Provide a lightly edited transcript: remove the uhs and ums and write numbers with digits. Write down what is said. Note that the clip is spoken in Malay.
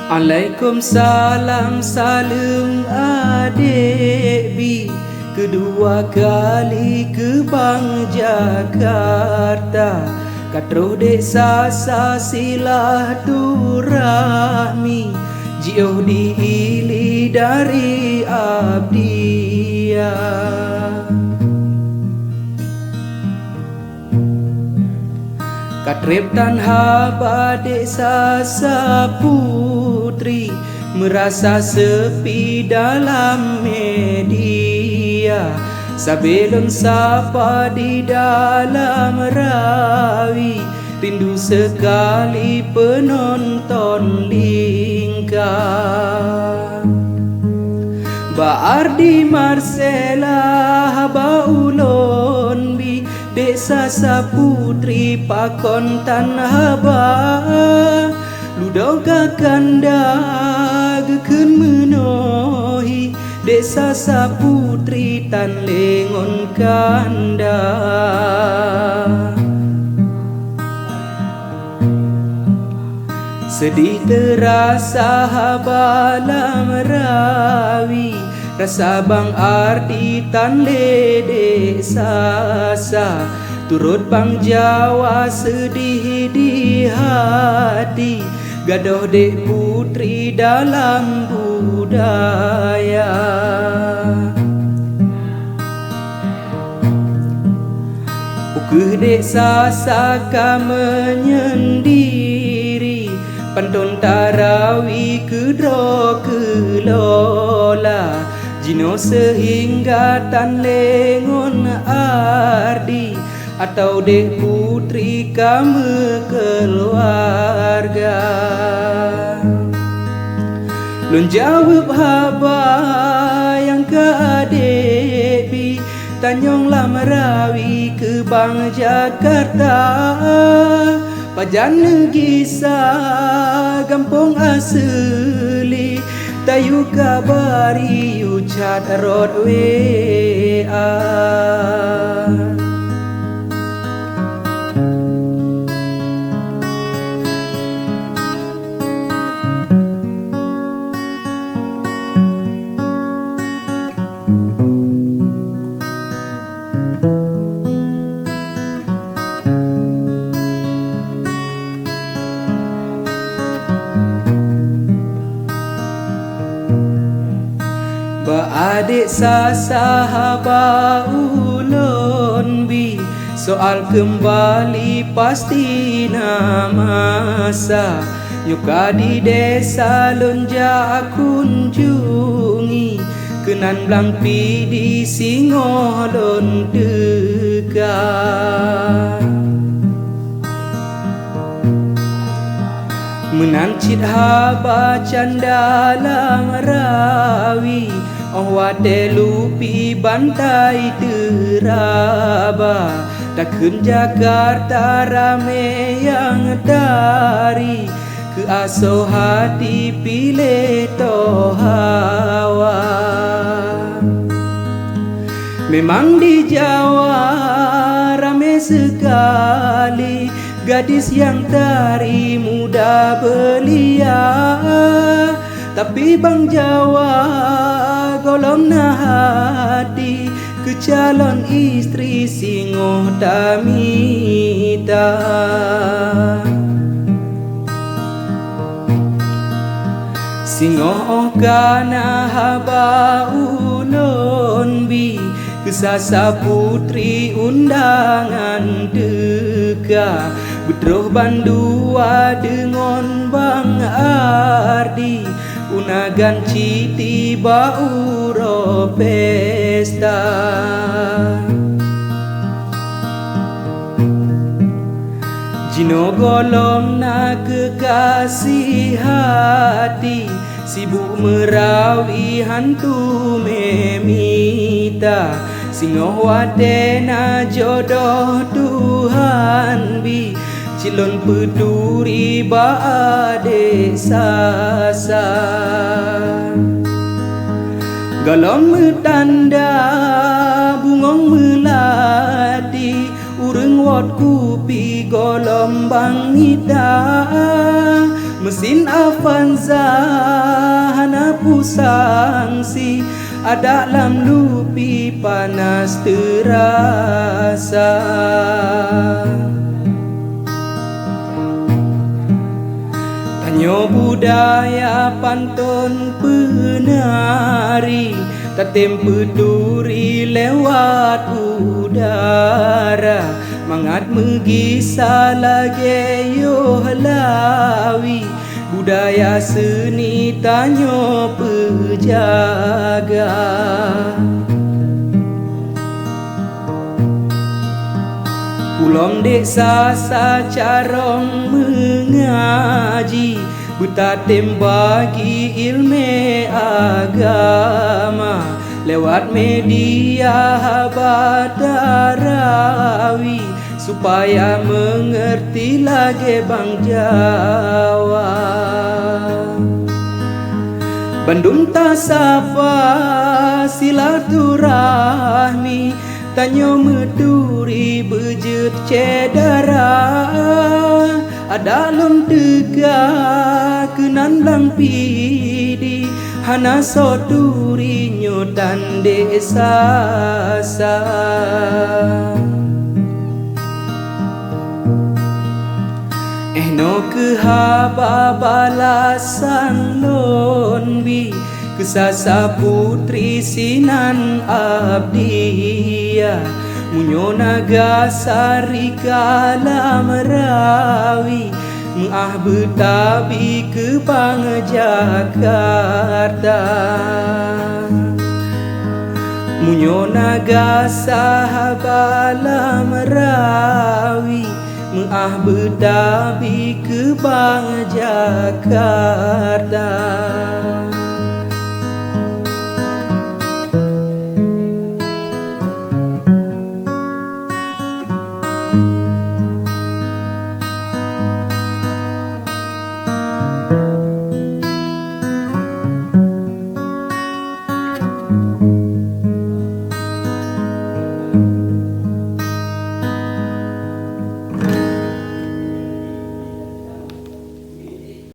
Waalaikumsalam salam adik bi. Kedua kali ke Bang Jakarta, katro desa silaturahmi, jauh diili dari abdia. Katrep tanha desa saputri, merasa sepi dalam media. Sabelum sapa di dalam rawi, rindu sekali penonton lingkar. Baardi Marcella baulon bi, desa saputri pakon tanah ba. Ludoga kanda gekun menohi, desa saputri tan lengon kanda. Sedih terasa balam rawi, rasa Bang Ardi tan ledek sasa. Turut Bang Jawa sedih di hati, gadoh dek putri dalam budaya. Ukeh dek sasaka menyendiri, pantun tarawih kedro kelola. Jino sehingga tan lengon ardi, atau dek putri kamu keluarga. Lun jawab haba yang ke adik bi, Tanjung Lamrawi ke Bang Jakarta. Pajan negisa gampung asli, tayu kabari ucat rod WA. Adik sasahaba ulon bi, soal kembali pasti namasa. Yuka di desa lonja kunjungi, kenan blampi di singolon dekat. Menancit haba candalang rawi, oh wate lupi bantai teraba. Takun Jakarta rame yang dari, ke aso hati pilih tohawa. Memang di Jawa rame sekali, gadis yang tari muda belia. Tapi Bang Jawa golong hati, ke calon istri Singoh Tamita. Singoh kana haba ulon bi, kesasa putri undangan teka. Bedroh bandua dengan Bang Ardi, unagan citi bauro pesta. Jino golong na kekasih hati, sibuk merawi hantu memita. Singoh wadena jodoh Tuhan bi, cilon peduri baade sasa. Galon metanda bungong melati, ureng wot kupi golong Bang Ida. mesin Avanza hana pusang si ada lam lupi panas terasa. Tanyo budaya pantun penari tatem peduri lewat udara mangat megisa lagi yo halawi budaya seni tanyo pejaga. Ulom desa sacarong mengaji betatem bagi ilmu agama lewat media Badarawi supaya mengerti lagi bang Jawa. Bandung tasapa silaturahmi tanyo meduri bejut cedara ada lom tegak kenan lang pidi hana soduri nyotan desa sa. No kehaba balasan lonbi kesasa putri sinan abdiya munyo naga sari kala merawi mengah betabi ke bang Jakarta munyo naga sahabala merawi mengah betabi ke bang Jakarta.